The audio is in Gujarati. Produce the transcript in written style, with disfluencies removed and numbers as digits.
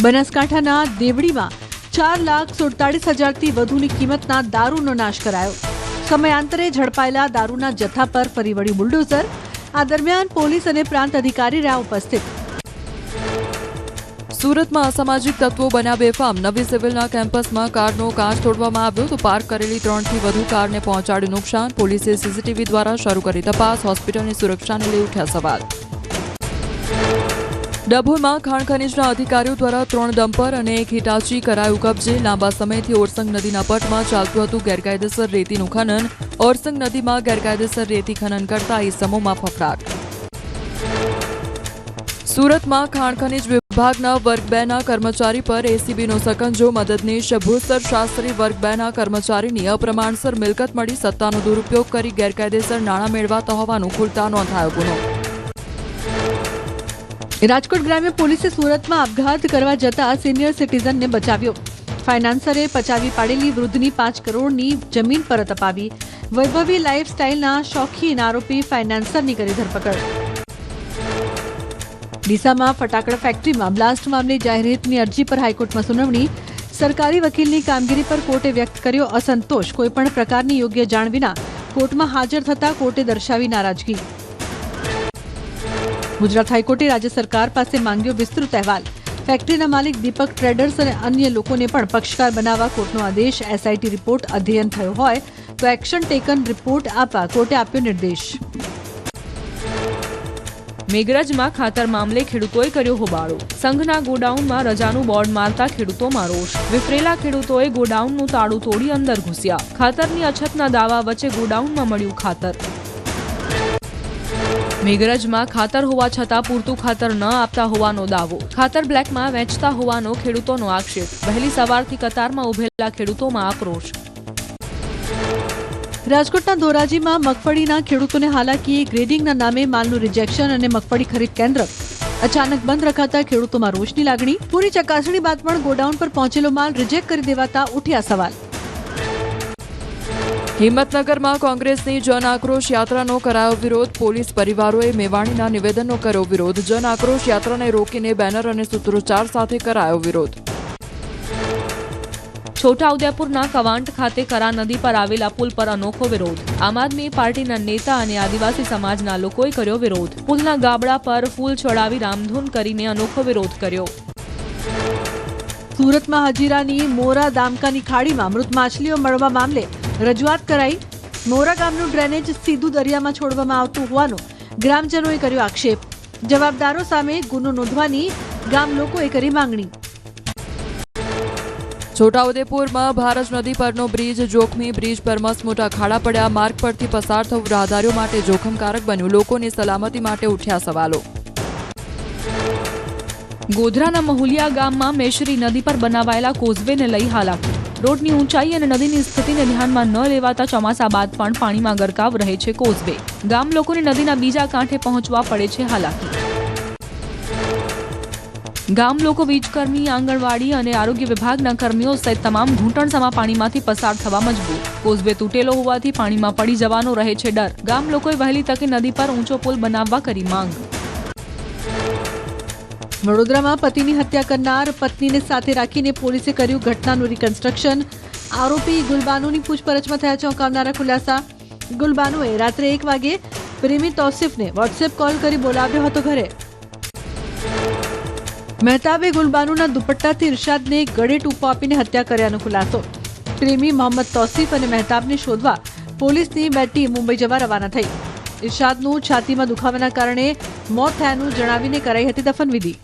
બનાસકાંઠાના દેવડીમાં 4,47,000થી વધુની કિંમતના દારૂનો નાશ કરાયો। સમયાંતરે ઝડપાયેલા દારૂના જથ્થા પર ફરી વળ્યું બુલડોઝર। આ દરમિયાન પોલીસ અને પ્રાંત અધિકારી રહ્યા ઉપસ્થિત। સુરતમાં અસામાજિક તત્વો બન્યા બેફામ। નવી સિવિલના કેમ્પસમાં કારનો કાચ તોડવામાં આવ્યો તો પાર્ક કરેલી 3થી વધુ કારને પહોંચાડ્યું નુકસાન। પોલીસે સીસીટીવી દ્વારા શરૂ કરી તપાસ। હોસ્પિટલની સુરક્ષાને લઈ ઉઠ્યા સવાલ। ડભોઈમાં ખાણ ખનીજના અધિકારીઓ દ્વારા 3 ડમ્પર અને 1 હિટાચી કરાયું કબજે। લાંબા સમયથી ઓરસંગ નદીના પટમાં ચાલતું હતું ગેરકાયદેસર રેતીનું ખનન। ઓરસંગ નદીમાં ગેરકાયદેસર રેતી ખનન કરતા ઇસમોમાં ફફડાટ। સુરતમાં ખાણ ખનીજ વિભાગના વર્ગ 2ના કર્મચારી પર એસીબીનો સકંજો। મદદનીશ ભૂસ્તર શાસ્ત્રી વર્ગ 2ના કર્મચારીની અપ્રમાણસર મિલકત મળી। સત્તાનો દુરુપયોગ કરી ગેરકાયદેસર નાણાં મેળવાતા હોવાનું ખુલતા નોંધાયો ગુનો। રાજકોટ ગ્રામ્ય પોલીસે સુરતમાં આપઘાત કરવા જતા સિનિયર સિટીઝનને બચાવ્યો। ફાઇનાન્સરે પચાવી પાડેલી વૃદ્ધની 5 કરોડની જમીન પરત અપાવી। વૈભવી લાઇફસ્ટાઇલના શોખીન આરોપી ફાઇનાન્સરની કરી ધરપકડ। ડીસામાં ફટાકડા ફેક્ટરીમાં બ્લાસ્ટ મામલે જાહેરહિતની અરજી પર હાઈકોર્ટમાં સુનાવણી। સરકારી વકીલની કામગીરી પર કોર્ટે વ્યક્ત કર્યો અસંતોષ। કોઈપણ પ્રકારની યોગ્ય જાણ વિના કોર્ટમાં હાજર થતા કોર્ટે દર્શાવી નારાજગી। ગુજરાત હાઈકોર્ટે રાજ્ય સરકાર પાસે માંગ્યો વિસ્તૃત અહેવાલ। ફેક્ટરીના માલિક દીપક ટ્રેડર્સ અને અન્ય લોકોને પણ પક્ષકાર બનાવવા કોર્ટનો આદેશ। એસઆઈટી રિપોર્ટ અધ્યયન થયો હોય તો એક્શન ટેકન રિપોર્ટ આપવા કોર્ટે આપ્યો નિર્દેશ। મેઘરજમાં ખાતર મામલે ખેડૂતોએ કર્યો હોબાળો। સંઘના ગોડાઉનમાં રજાનું બોર્ડ મારતા ખેડૂતોમાં રોષ। વિફરેલા ખેડૂતોએ ગોડાઉનનું તાળું તોડી અંદર ઘૂસ્યા। ખાતરની અછતના દાવા વચ્ચે ગોડાઉનમાં મળ્યું ખાતર। મેઘરજમાં ખાતર હોવા છતાં પૂરતું ખાતર ન આપતા હોવાનો દાવો। ખાતર બ્લેકમાં વેચતા હોવાનો ખેડૂતોનો આક્ષેપ। વહેલી સવારથી કતારમાં ઉભેલા ખેડૂતોમાં આક્રોશ। રાજકોટના ધોરાજીમાં મગફળીના ખેડૂતોને હાલાકી। ગ્રેડિંગના નામે માલનું રિજેક્શન અને મગફળી ખરીદ કેન્દ્ર અચાનક બંધ રખાતા ખેડૂતોમાં રોષની લાગણી। પૂરી ચકાસણી બાદ પણ ગોડાઉન પર પહોંચેલો માલ રિજેક્ટ કરી દેવાતા ઉઠ્યા સવાલ। હિંમતનગરમાં કોંગ્રેસની જન આક્રોશ યાત્રાનો કરાયો વિરોધ। પોલીસ પરિવારોએ મેવાણીના નિવેદનનો કર્યો વિરોધ। જન આક્રોશ યાત્રાને રોકીને બેનર અને સૂત્રોચ્ચાર સાથે કરાયો વિરોધ। છોટાઉદેપુરના કવાંટ ખાતે કરા નદી પર આવેલા પુલ પર અનોખો વિરોધ। આમ આદમી પાર્ટીના નેતા અને આદિવાસી સમાજના લોકોએ કર્યો વિરોધ। પુલના ગાબડા પર ફૂલ ચડાવી રામધૂન કરીને અનોખો વિરોધ કર્યો। સુરતમાં હજીરાની મોરા દામકાની ખાડીમાં મૃત માછલીઓ મળવા મામલે રજૂઆત કરાઈ। મોરા ગામનું ડ્રેનેજ સીધું દરિયામાં છોડવામાં આવતું હોવાનો ગ્રામજનોએ કર્યો આક્ષેપ। જવાબદારો સામે ગુનો નોંધવાની ગામ લોકોએ કરી માંગણી। છોટાઉદેપુરમાં ભારજ નદી પરનો બ્રિજ જોખમી। બ્રિજ પર મસમોટા ખાડા પડ્યા। માર્ગ પરથી પસાર થવું રાહદારીઓ માટે જોખમકારક બન્યું। લોકોની સલામતી માટે ઉઠ્યા સવાલો। ગોધરાના મહુલિયા ગામમાં મેશરી નદી પર બનાવાયેલા કોઝવેને લઈ હાલાકી। રોડની ઊંચાઈ અને નદીની સ્થિતિને ધ્યાનમાં ન લેવાતા ચોમાસા બાદ પણ પાણીમાં ગરકાવ રહે છે કોઝવે। ગામ લોકોને નદીના બીજા કાંઠે પહોંચવા પડે છે હાલાકી। ગામ લોકો વીજકર્મી, આંગણવાડી અને આરોગ્ય વિભાગના કર્મીઓ સહિત તમામ ઘૂંટણસમા પાણીમાંથી પસાર થવા મજબૂર। કોઝવે તૂટેલો હોવાથી પાણીમાં પડી જવાનો રહે છે ડર। ગામ લોકોએ વહેલી તકે નદી પર ઊંચો પુલ બનાવવા કરી માંગ। વડોદરામાં પતિની હત્યા કરનાર પત્નીને સાથે રાખીને પોલીસે કર્યું ઘટનાનું રિકન્સ્ટ્રક્શન। આરોપી ગુલબાનુની પૂછપરછમાં થયા ચોંકાવનારા ખુલાસા। ગુલબાનુએ રાત્રે 1 વાગે પ્રેમી તૌસીફને વોટ્સએપ કોલ કરી બોલાવ્યો હતો ઘરે। મહેતાબે ગુલબાનુના દુપટ્ટાથી ઇરશાદને ગળે ટૂંપો આપીને હત્યા કર્યાનો ખુલાસો। પ્રેમી મોહમ્મદ તૌસીફ અને મહેતાબને શોધવા પોલીસની 2 ટીમ મુંબઈ જવા રવાના થઈ। ઇરશાદનું છાતીમાં દુખાવાના કારણે મોત થયાનું જણાવીને કરાઈ હતી દફનવિધિ।